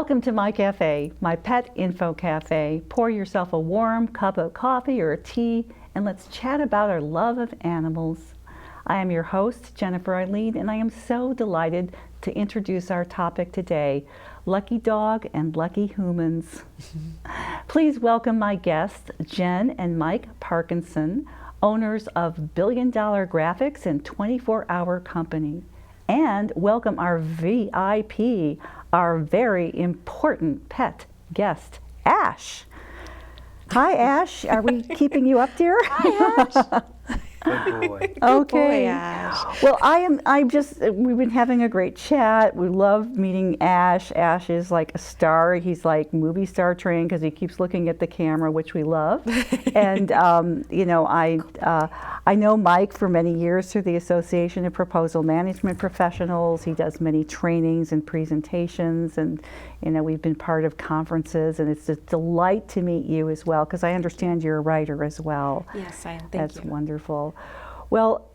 Welcome to my cafe, my pet info cafe. Pour yourself a warm cup of coffee or tea and let's chat about our love of animals. I am your host, Jennifer Eileen, and I am so delighted to introduce our topic today, Lucky Dog and Lucky Hoomans. Please welcome my guests, Jen and Mike Parkinson, owners of Billion Dollar Graphics and 24-Hour Company. And welcome our VIP, our very important pet guest, Ash. Hi, Ash. Are we keeping you up, dear? Hi, Ash. Good boy. Okay. Boy, Ash. Well, we've been having a great chat. We love meeting Ash. Ash is like a star. He's like movie star trained because he keeps looking at the camera, which we love. And, I know Mike for many years through the Association of Proposal Management Professionals. He does many trainings and presentations, and, we've been part of conferences, and it's a delight to meet you as well, because I understand you're a writer as well. Yes, I am. Thank That's you. wonderful. Well,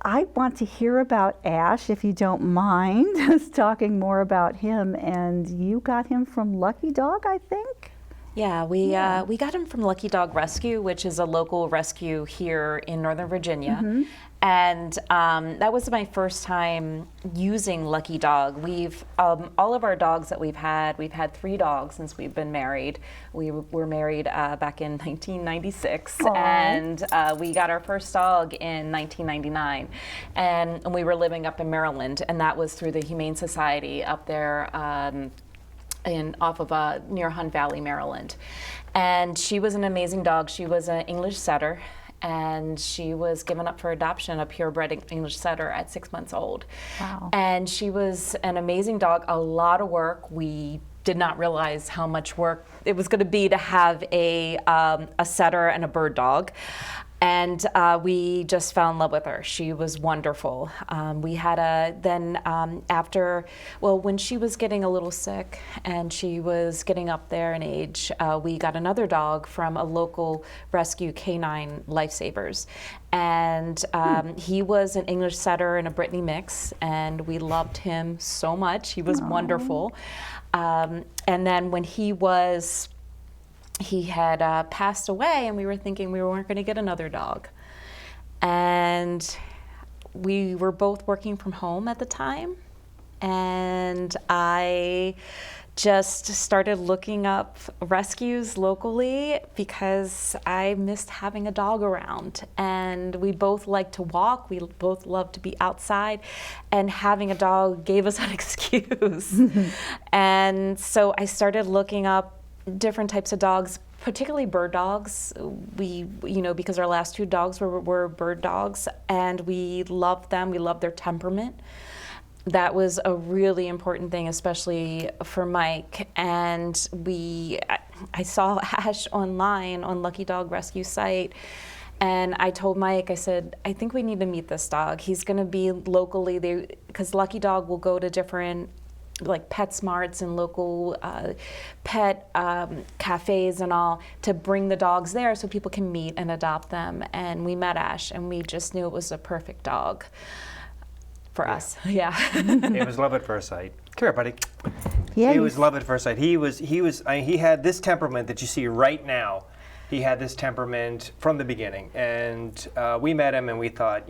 I want to hear about Ash, if you don't mind, us talking more about him. And you got him from Lucky Dog, I think? Yeah, we got him from Lucky Dog Rescue, which is a local rescue here in Northern Virginia. Mm-hmm. And that was my first time using Lucky Dog. We've all of our dogs that we've had 3 dogs since we've been married. We were married back in 1996, Aww. and we got our first dog in 1999. And we were living up in Maryland, and that was through the Humane Society up there. Off of near Hunt Valley, Maryland. And she was an amazing dog. She was an English setter, and she was given up for adoption, a purebred English setter at 6 months old. Wow. And she was an amazing dog, a lot of work. We did not realize how much work it was going to be to have a setter and a bird dog. And we just fell in love with her. She was wonderful. We had when she was getting a little sick and she was getting up there in age, we got another dog from a local rescue canine lifesavers. And he was an English setter and a Brittany mix, and we loved him so much. He was wonderful. And then when he had passed away, and we were thinking we weren't going to get another dog. And we were both working from home at the time. And I just started looking up rescues locally because I missed having a dog around. And we both like to walk. We both love to be outside. And having a dog gave us an excuse. And so I started looking up different types of dogs, particularly bird dogs. We, because our last 2 dogs were bird dogs, and we loved them. We loved their temperament. That was a really important thing, especially for Mike. And I saw Ash online on Lucky Dog Rescue site, and I told Mike, I said, I think we need to meet this dog. He's going to be locally, because Lucky Dog will go to different like PetSmarts and local pet cafes and all to bring the dogs there so people can meet and adopt them. And we met Ash, and we just knew it was a perfect dog for us. Yeah. It was love at first sight. Come here, buddy. Yeah, It was love at first sight. He had this temperament that you see right now. He had this temperament from the beginning, and we met him, and we thought,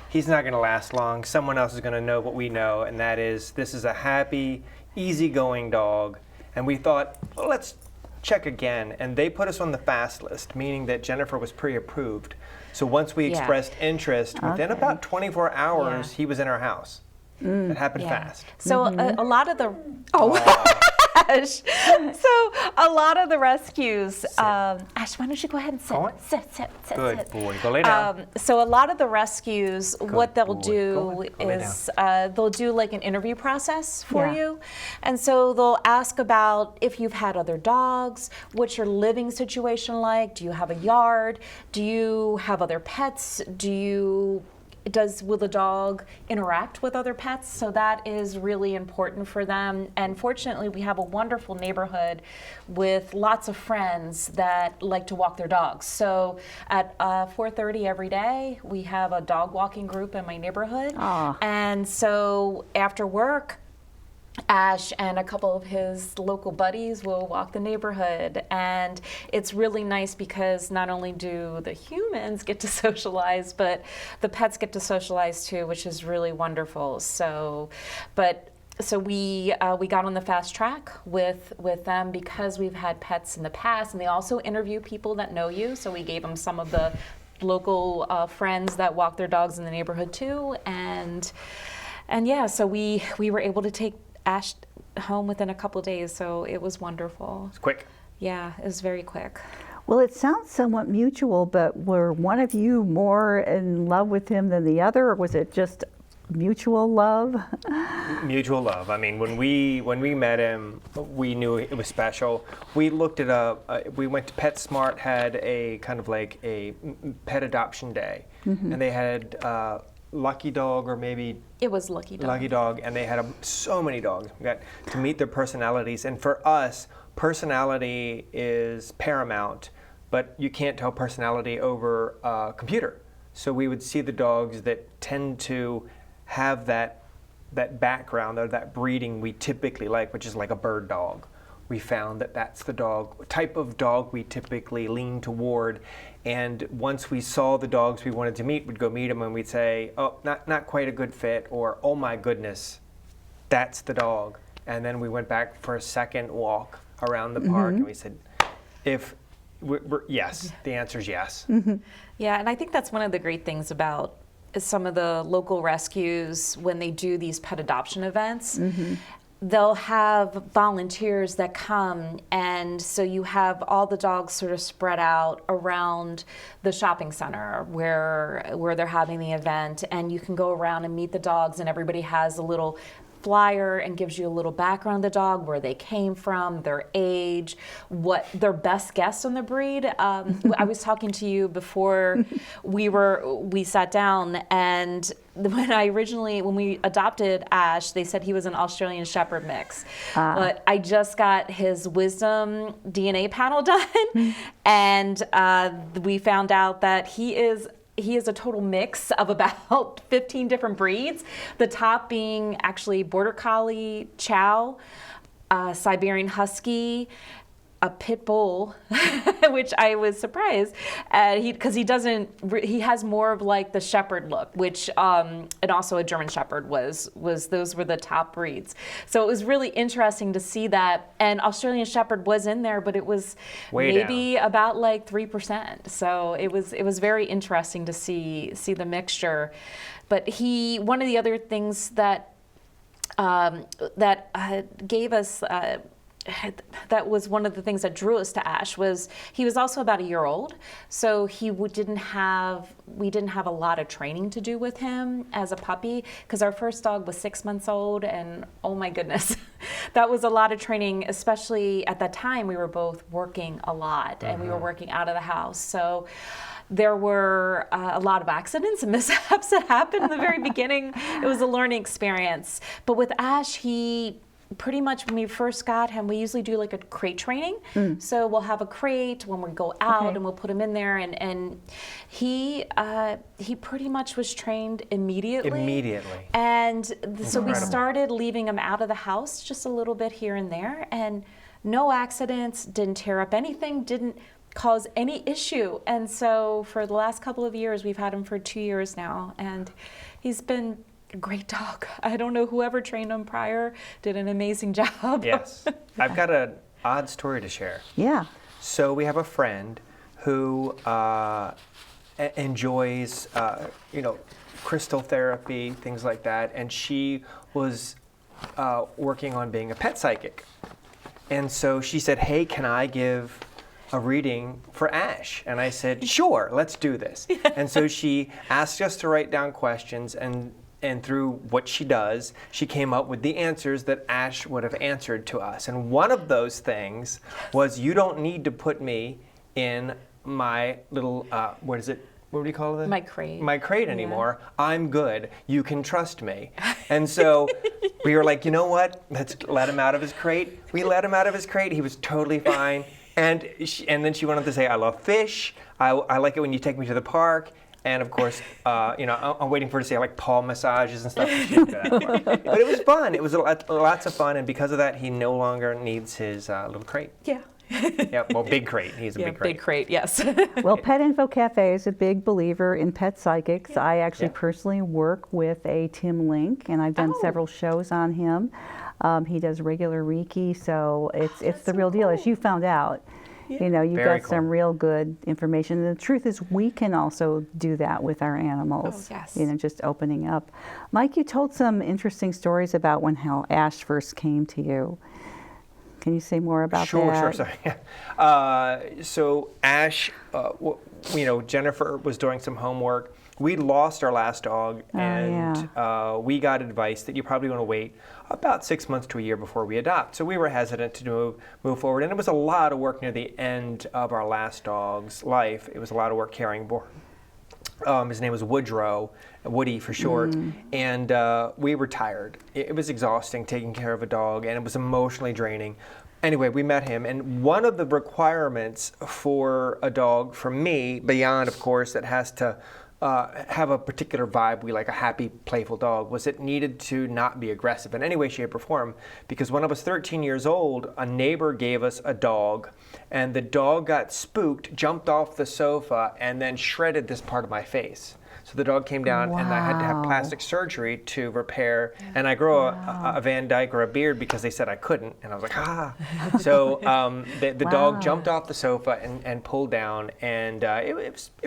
he's not going to last long. Someone else is going to know what we know, and that is this is a happy, easygoing dog. And we thought, well, let's check again. And they put us on the fast list, meaning that Jennifer was pre-approved. So once we expressed interest, within about 24 hours, he was in our house. It happened fast. So a lot of the So a lot of the rescues, Ash, why don't you go ahead and sit? Go on. Sit. Good boy. Go lay down. So a lot of the rescues, what they'll boy. do Go on. Go lay is they'll do like an interview process for Yeah. you. And so they'll ask about if you've had other dogs, what's your living situation like? Do you have a yard? Do you have other pets? Will the dog interact with other pets? So that is really important for them. And fortunately, we have a wonderful neighborhood with lots of friends that like to walk their dogs. So at 4:30 every day, we have a dog walking group in my neighborhood. Aw. And so after work, Ash and a couple of his local buddies will walk the neighborhood, and it's really nice because not only do the humans get to socialize, but the pets get to socialize too, which is really wonderful. So we got on the fast track with them because we've had pets in the past, and they also interview people that know you. So we gave them some of the local friends that walk their dogs in the neighborhood too, and yeah, so we were able to take Ash home within a couple of days, so it was wonderful. It's quick. Yeah, it was very quick. Well, it sounds somewhat mutual, but were one of you more in love with him than the other, or was it just mutual love? Mutual love. I mean, when we met him, we knew it was special. We looked it up. We went to PetSmart, had a kind of like a pet adoption day, and they had Lucky Dog, or maybe It was Lucky Dog. Lucky Dog, and they had so many dogs. We got to meet their personalities, and for us, personality is paramount, but you can't tell personality over a computer. So we would see the dogs that tend to have that background or that breeding we typically like, which is like a bird dog. We found that that's the type of dog we typically lean toward. And once we saw the dogs we wanted to meet, we'd go meet them and we'd say, oh, not quite a good fit, or oh my goodness, that's the dog. And then we went back for a second walk around the park, and we said, yes, the answer is yes. Yeah, and I think that's one of the great things about some of the local rescues when they do these pet adoption events. They'll have volunteers that come, and so you have all the dogs sort of spread out around the shopping center where they're having the event, and you can go around and meet the dogs, and everybody has a little flyer and gives you a little background of the dog, where they came from, their age, what their best guess on the breed. I was talking to you before we sat down, and when we adopted Ash, they said he was an Australian Shepherd mix. But I just got his wisdom DNA panel done, and we found out that he is a total mix of about 15 different breeds. The top being actually Border Collie, Chow, Siberian Husky, a Pit Bull, which I was surprised because he has more of like the Shepherd look, which and also a German Shepherd was those were the top breeds. So it was really interesting to see that, and Australian Shepherd was in there, but it was maybe about like 3%. So it was very interesting to see the mixture. But one of the other things that gave us. That was one of the things that drew us to Ash. Was he was also about a year old, so we didn't have a lot of training to do with him as a puppy, because our first dog was 6 months old, and oh my goodness, that was a lot of training, especially at that time we were both working a lot, and we were working out of the house, so there were a lot of accidents and mishaps that happened in the very beginning. It was a learning experience, but with Ash, he pretty much, when we first got him, we usually do like a crate training. So we'll have a crate when we go out, and we'll put him in there, and he pretty much was trained immediately. And so we started leaving him out of the house just a little bit here and there, and no accidents, didn't tear up anything, didn't cause any issue. And so for the last couple of years, we've had him for 2 years now, and he's been a great dog. I don't know whoever trained him prior did an amazing job. Yes. I've got an odd story to share. Yeah. So we have a friend who enjoys, crystal therapy, things like that, and she was working on being a pet psychic. And so she said, hey, can I give a reading for Ash? And I said, sure, let's do this. And so she asked us to write down questions, and through what she does, she came up with the answers that Ash would have answered to us. And one of those things was, you don't need to put me in my little, what do you call it? My crate. My crate anymore. I'm good. You can trust me. And so we were like, you know what? Let's let him out of his crate. We let him out of his crate. He was totally fine. And then she went on to say, I love fish. I like it when you take me to the park. And of course, I'm waiting for her to say like paw massages and stuff. But it was fun. It was lots of fun, and because of that, he no longer needs his little crate. Yeah. Yeah, well, big crate. He's a Yeah, big crate. big crate, yes. Well, Pet Info Cafe is a big believer in pet psychics. I actually Yeah. personally work with a Tim Link, and I've done Oh. several shows on him. He does regular Reiki, so it's that's the so real deal, as cool. you found out. You know, you've Very got some cool. real good information. And the truth is, we can also do that with our animals. Oh, yes. You know, just opening up. Mike, you told some interesting stories about how Ash first came to you. Can you say more about Sure, that? sorry. So Ash, Jennifer was doing some homework. We lost our last dog, and we got advice that you probably want to wait about 6 months to a year before we adopt. So we were hesitant to move forward, and it was a lot of work near the end of our last dog's life. It was a lot of work caring for him. His name was Woodrow, Woody for short, and we were tired. It was exhausting taking care of a dog, and it was emotionally draining. Anyway, we met him, and one of the requirements for a dog, for me, beyond, of course, that has to have a particular vibe, we like a happy, playful dog, was it needed to not be aggressive in any way, shape, or form. Because when I was 13 years old, a neighbor gave us a dog, and the dog got spooked, jumped off the sofa, and then shredded this part of my face. So the dog came down, and I had to have Wow. plastic surgery to repair. And I grew a Van Dyke or a beard because they said I couldn't, and I was like, ah. So the dog jumped off the sofa and pulled down, and it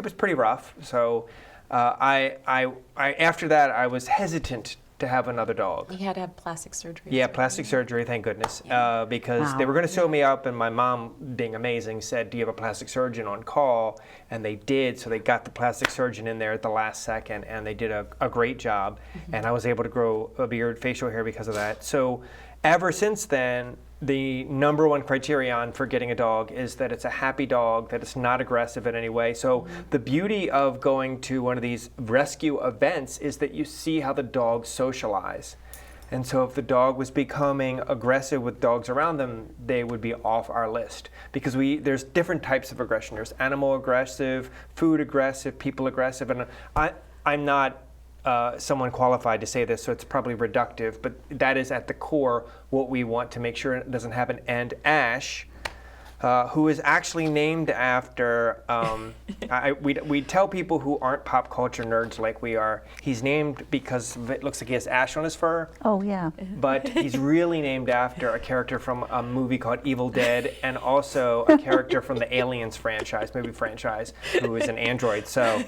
was pretty rough. So I after that I was hesitant to have another dog. You had to have plastic surgery. Yeah, plastic surgery, thank goodness, because they were going to sew me up, and my mom, being amazing, said, do you have a plastic surgeon on call? And they did, so they got the plastic surgeon in there at the last second, and they did a great job, and I was able to grow a beard, facial hair because of that. So ever since then, the number one criterion for getting a dog is that it's a happy dog, that it's not aggressive in any way. So the beauty of going to one of these rescue events is that you see how the dogs socialize. And so if the dog was becoming aggressive with dogs around them, they would be off our list. Because there's different types of aggression. There's animal aggressive, food aggressive, people aggressive. And I'm not someone qualified to say this, so it's probably reductive, but that is at the core what we want to make sure it doesn't happen. And Ash, who is actually named after, we tell people who aren't pop culture nerds like we are, he's named because it looks like he has ash on his fur, Oh, yeah. but he's really named after a character from a movie called Evil Dead, and also a character from the Aliens movie franchise, who is an android. So,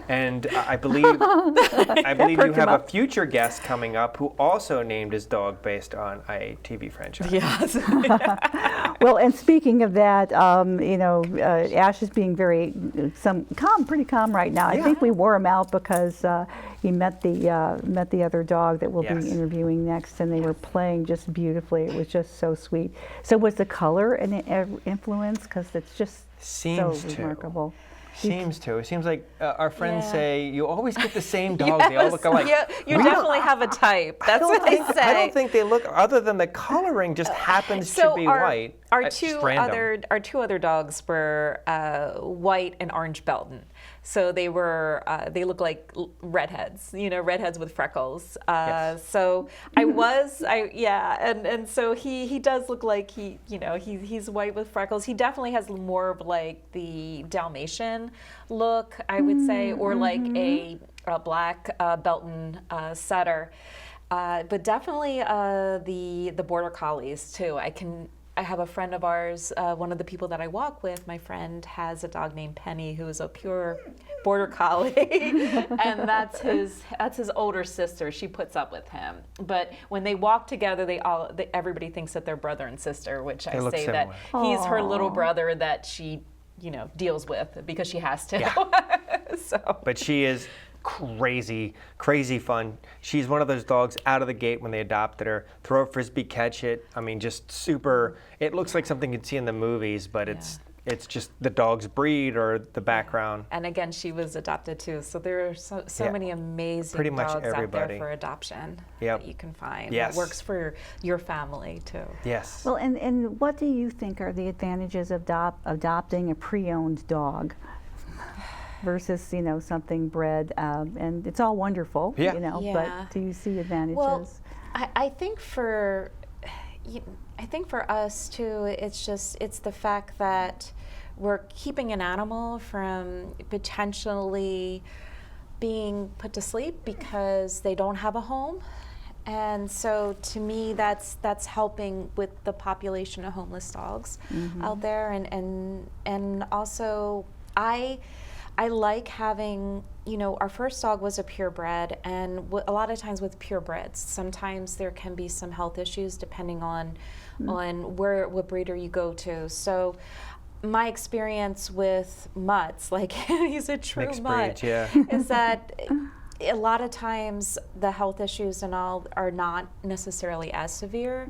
and I believe you have a future guest coming up who also named his dog based on a TV franchise. Yes. Well, and speaking of that, Ash is being pretty calm right now. I think we wore him out because he met the other dog that we'll Yes. be interviewing next, and they were playing just beautifully. It was just so sweet. So was the color an influence? Because it's just Seems so to. remarkable. Seems to. It seems like our friends Yeah. say you always get the same dog. They all look alike. Yeah, you definitely have a type. That's what they say. I don't think they look, other than the coloring just happens to be white. Our It's two just random. other dogs were white and orange Belton. So they look like redheads, redheads with freckles. Yes. So and so he does look like he's white with freckles. He definitely has more of like the Dalmatian look, I would say, or like a black Belton setter. But definitely the border collies too. I have a friend of ours, one of the people that I walk with, my friend has a dog named Penny who is a pure border collie, and that's his older sister. She puts up with him. But when they walk together, everybody thinks that they're brother and sister, which I look say that similar. he's her little brother that she deals with because she has to. Yeah. So. But she is crazy fun. She's one of those dogs out of the gate when they adopted her. Throw a frisbee, catch it. I mean, just super. It looks like something you'd see in the movies, but it's just the dog's breed or the background. And again, she was adopted too. So there are so Yeah. many amazing Pretty much dogs out everybody. there for adoption Yep. that you can find. Yes. That works for your family too. Yes. Well, and what do you think are the advantages of adopting a pre-owned dog? versus, something bred, and it's all wonderful, Yeah. Yeah. but do you see advantages? Well, I think for us too, it's the fact that we're keeping an animal from potentially being put to sleep because they don't have a home. And so to me, that's helping with the population of homeless dogs out there. And also I like having, our first dog was a purebred, and a lot of times with purebreds, sometimes there can be some health issues depending on what breeder you go to. So my experience with mutts, like he's a true Mixed mutt, breeds, yeah. is that a lot of times the health issues and all are not necessarily as severe.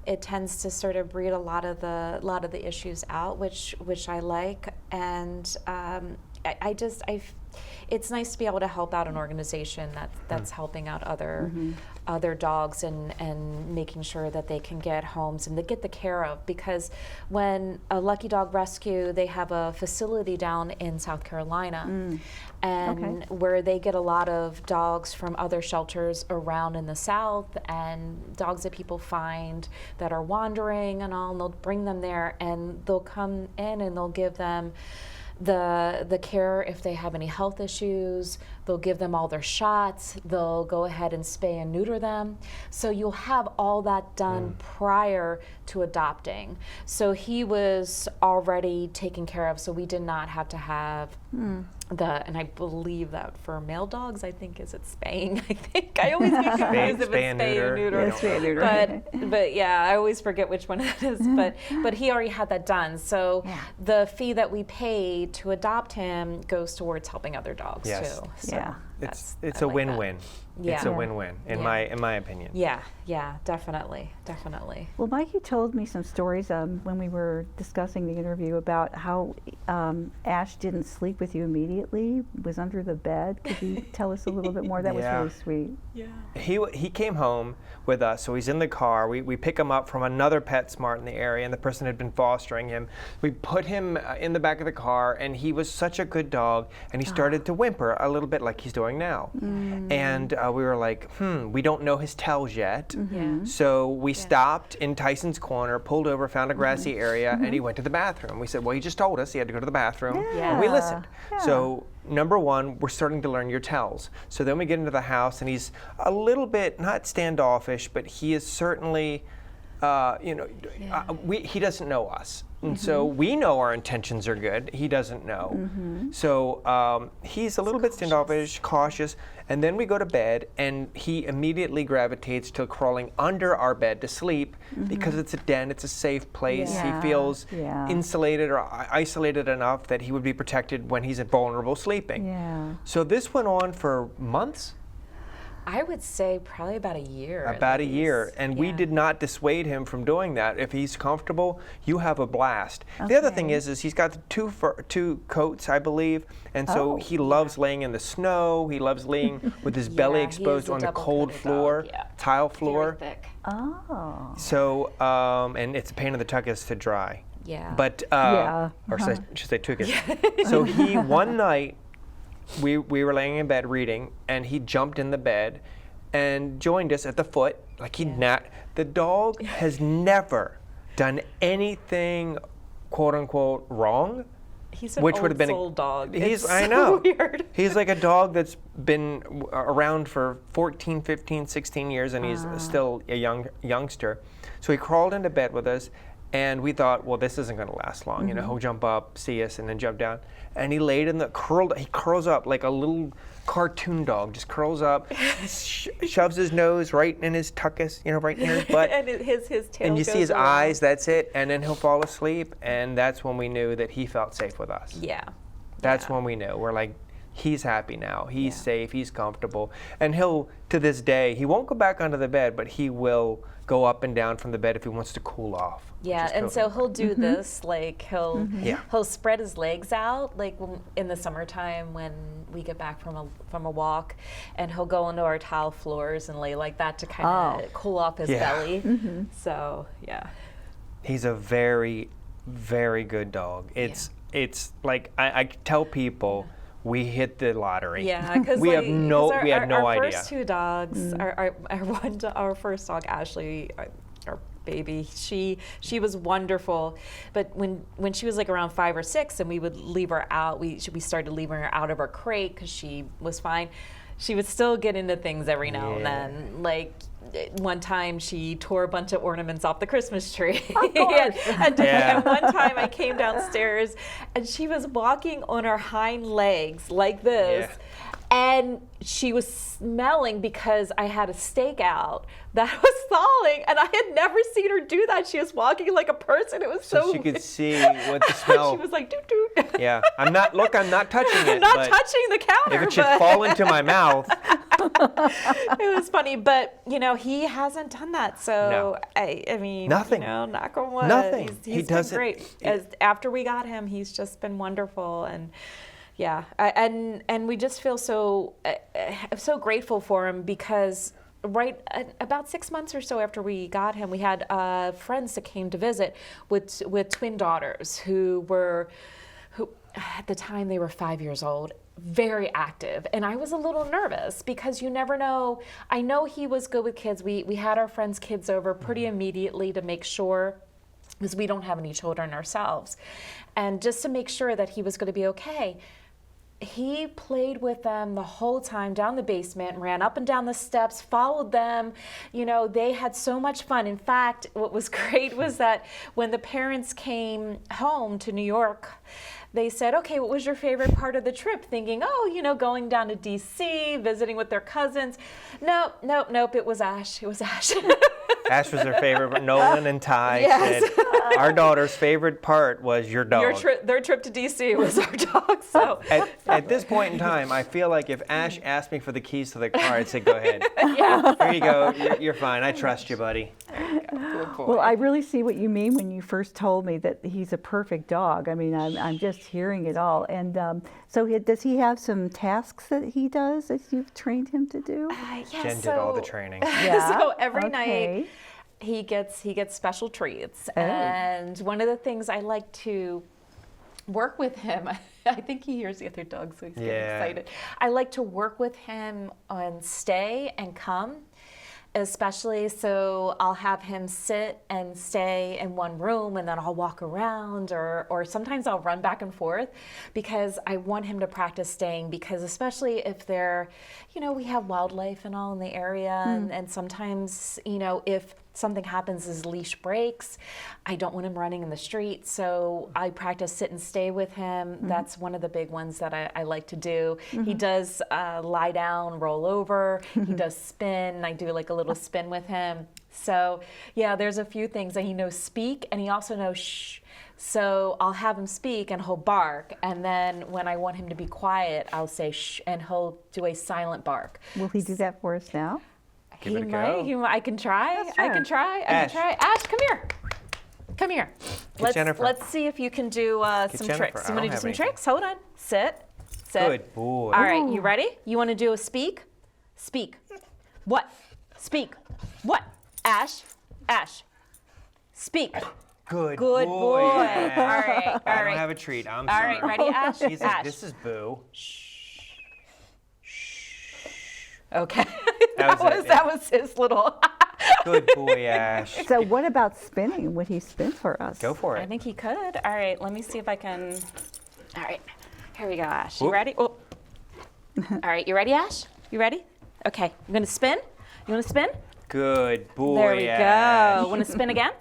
It tends to sort of breed a lot of the issues out, which I like, and it's nice to be able to help out an organization that's helping out other dogs and making sure that they can get homes and they get the care of, because when a Lucky Dog Rescue, they have a facility down in South Carolina, and where they get a lot of dogs from other shelters around in the South, and dogs that people find that are wandering and all, and they'll bring them there, and they'll come in and they'll give them the care if they have any health issues. They'll give them all their shots. They'll go ahead and spay and neuter them. So you'll have all that done prior to adopting. So he was already taken care of, so we did not have to have and I believe that for male dogs, I think, is it spaying? I always get confused if it's spay or neuter. Yeah, spay and neuter. But yeah, I always forget which one it is. But he already had that done. So the fee that we paid to adopt him goes towards helping other dogs Yes. too. So Yeah. It's I a like that. win-win. It's a Yeah. win-win in Yeah. my opinion. Yeah, definitely. Well, Mike, you told me some stories when we were discussing the interview about how Ash didn't sleep with you immediately, was under the bed. Could you tell us a little bit more? That was really sweet. He came home with us, so he's in the car. We pick him up from another PetSmart in the area, and the person had been fostering him. We put him in the back of the car, and he was such a good dog, and he started to whimper a little bit like he's doing now. And we were like, we don't know his tells yet. So we stopped in Tyson's Corner, pulled over, found a grassy area, and he went to the bathroom. We said, well, he just told us he had to go to the bathroom, and we listened. So number one, we're starting to learn your tells. So then we get into the house, and he's a little bit, not standoffish, but he is certainly, he doesn't know us. And so we know our intentions are good. He doesn't know. So he's a little bit standoffish, cautious. And then we go to bed, and he immediately gravitates to crawling under our bed to sleep because it's a den, it's a safe place. He feels insulated or isolated enough that he would be protected when he's vulnerable sleeping. So this went on for months. I would say probably about a year. About a year, and we did not dissuade him from doing that. If he's comfortable, you have a blast. The other thing is he's got two coats, I believe, and so he loves laying in the snow. He loves laying with his belly exposed on the cold floor, tile floor. Very thick. Oh. So, and it's a pain in the tuchus to dry. Yeah. But, or should say tuchus. So one night, we were laying in bed reading, and he jumped in the bed and joined us at the foot. Like the dog has never done anything, quote unquote, wrong. He's an which would old have been soul dog. I know. Weird. He's like a dog that's been around for 14, 15, 16 years, and he's still a youngster. So he crawled into bed with us, and we thought, well, this isn't going to last long. He'll jump up, see us, and then jump down. And he laid in he curls up like a little cartoon dog, just curls up, shoves his nose right in his tuchus, right near his butt. And his tail and you goes see his around. eyes, that's it. And then he'll fall asleep, and that's when we knew that he felt safe with us. Yeah. That's when we knew. We're like, he's happy now. He's safe. He's comfortable. And he'll, to this day, he won't go back onto the bed, but he will go up and down from the bed if he wants to cool off. Yeah, and so he'll do this, like he'll spread his legs out, like in the summertime when we get back from a walk, and he'll go into our tile floors and lay like that to kind of cool off his belly. So he's a very, very good dog. It's like I tell people we hit the lottery. Yeah, because we had no idea. Our first two dogs, our first dog, Ashley, our baby, she was wonderful, but when she was like around 5 or 6, and we would leave her out, we started leaving her out of her crate because she was fine. She would still get into things every now and then, like. One time she tore a bunch of ornaments off the Christmas tree. And one time I came downstairs and she was walking on her hind legs like this. And she was smelling because I had a steak out that was thawing, and I had never seen her do that. She was walking like a person. It was so she could see what the smell. She was like, doot doot. Yeah, I'm not touching it. I'm not touching the counter. If it should fall into my mouth. It was funny, but he hasn't done that. So I mean, nothing. Knock on wood. Nothing. He's been great. After we got him, he's just been wonderful, and yeah, and we just feel so grateful for him because about 6 months or so after we got him, we had friends that came to visit with twin daughters who at the time they were 5 years old, very active, and I was a little nervous because you never know. I know he was good with kids. We had our friends' kids over pretty immediately to make sure, because we don't have any children ourselves, and just to make sure that he was going to be okay. He played with them the whole time down the basement, ran up and down the steps, followed them. They had so much fun. In fact, what was great was that when the parents came home to New York, they said, okay, what was your favorite part of the trip? Thinking, going down to DC, visiting with their cousins. Nope, it was Ash. It was Ash. Ash was their favorite, but Nolan and Ty said our daughter's favorite part was your dog. Their trip to DC was our dog. So at this point in time, I feel like if Ash asked me for the keys to the car, I'd say, go ahead. Yeah. Here you go. You're fine. I trust you, buddy. Good boy. Well, I really see what you mean when you first told me that he's a perfect dog. I mean, I'm just hearing it all. And does he have some tasks that he does that you've trained him to do? Jen did all the training. Yeah. So every night he gets special treats. Oh. And one of the things I like to work with him, I think he hears the other dogs, so he's getting excited. I like to work with him on stay and come. Especially, so I'll have him sit and stay in one room, and then I'll walk around, or sometimes I'll run back and forth because I want him to practice staying, because especially if they're, we have wildlife and all in the area, and sometimes, if something happens, his leash breaks, I don't want him running in the street, so I practice sit and stay with him. That's one of the big ones that I like to do. He does lie down, roll over, he does spin, I do like a little spin with him. So yeah, there's a few things that he knows speak, and he also knows shh. So I'll have him speak and he'll bark, and then when I want him to be quiet, I'll say shh, and he'll do a silent bark. Will he do that for us now? Give it a go. I can try. Sure. I can try. Ash. Ash, come here. Come here. Jennifer. Let's see if you can do some Jennifer. tricks. You want to do some anything. tricks? Hold on. Sit. Good boy. All right, you ready? You want to do a speak? Speak. What? Speak. What? Ash. Speak. Good boy. All Ash. right. I don't have a treat. I'm All sorry. right, ready, Ash? He's like, Ash. this is Boo. Okay. That was it, yeah. That was his little. Good boy, Ash. So what about spinning? Would he spin for us? Go for I it. think he could. All right, let me see if I can. All right, here we go, Ash. You Whoop. ready? Oh. All right, you ready, Ash? You ready? Okay, I'm gonna spin. You wanna spin? Good boy, There we Ash. go. Wanna spin again?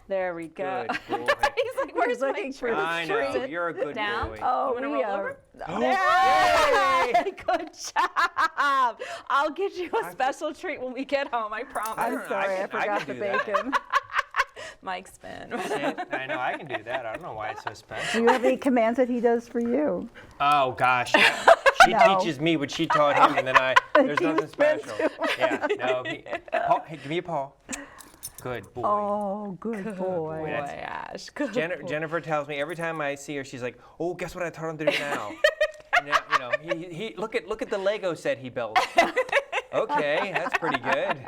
There we go. Good boy. He's like, where's my looking for treat? I know. You're a good Down. boy. Oh, You wanna we roll are. over? Yay! Good job. I'll get you a special treat when we get home, I promise. I'm sorry, I I forgot can the do that. bacon. Mike spin. I know I can do that. I don't know why it's so Do special. you have any commands that he does for you? Oh gosh, she No. teaches me what she taught him, and then there's You nothing spin special. Yeah, no. Paul, hey, give me a paw. Good boy. Oh, good boy. Boy, Ash. Good boy. Jennifer tells me every time I see her, she's like, "Oh, guess what I taught him to do now?" And now, he look at the Lego set he built. Okay, that's pretty good.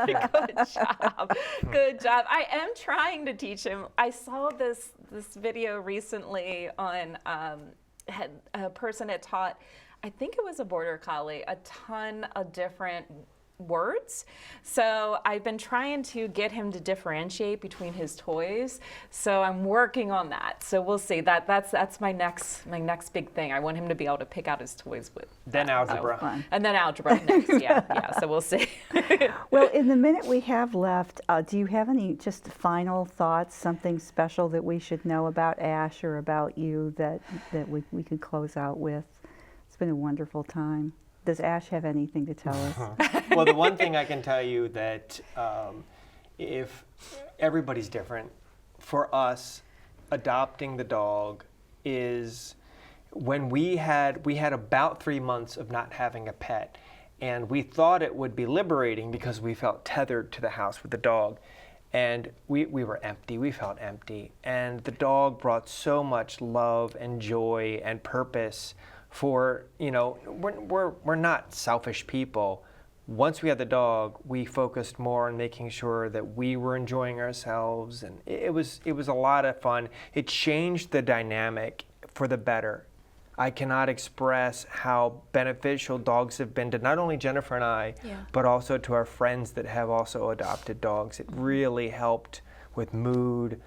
Good job. Good job. I am trying to teach him. I saw this video recently on a person had taught, I think it was a border collie, a ton of different words. So I've been trying to get him to differentiate between his toys. So I'm working on that. So we'll see. That's my next big thing. I want him to be able to pick out his toys with. Then algebra. Fun. And then algebra next. Yeah. So we'll see. Well, in the minute we have left, do you have any just final thoughts, something special that we should know about Ash or about you that we could close out with? It's been a wonderful time. Does Ash have anything to tell us? Well, the one thing I can tell you that if everybody's different, for us, adopting the dog is when we had about 3 months of not having a pet, and we thought it would be liberating because we felt tethered to the house with the dog, and we were empty. We felt empty, and the dog brought so much love and joy and purpose. For, we're not selfish people. Once we had the dog, we focused more on making sure that we were enjoying ourselves, and it was a lot of fun. It changed the dynamic for the better. I cannot express how beneficial dogs have been to not only Jennifer and I, but also to our friends that have also adopted dogs. It really helped with mood,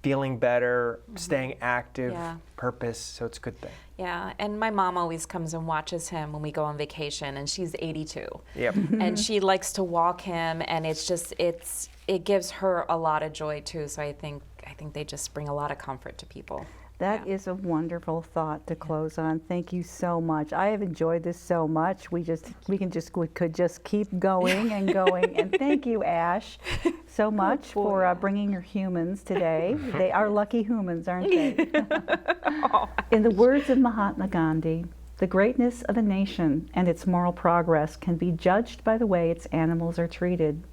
feeling better, staying active, purpose, so it's a good thing. Yeah, and my mom always comes and watches him when we go on vacation, and she's 82. Yep. And she likes to walk him, and it gives her a lot of joy too. So I think they just bring a lot of comfort to people. That is a wonderful thought to close on. Thank you so much. I have enjoyed this so much. We could just keep going and going. And thank you, Ash, so much for bringing your humans today. They are lucky humans, aren't they? In the words of Mahatma Gandhi, the greatness of a nation and its moral progress can be judged by the way its animals are treated.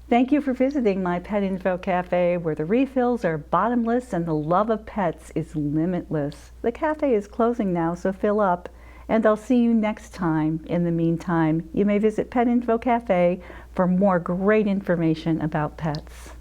Thank you for visiting my Pet Info Cafe, where the refills are bottomless and the love of pets is limitless. The cafe is closing now, so fill up, and I'll see you next time. In the meantime, you may visit Pet Info Cafe for more great information about pets.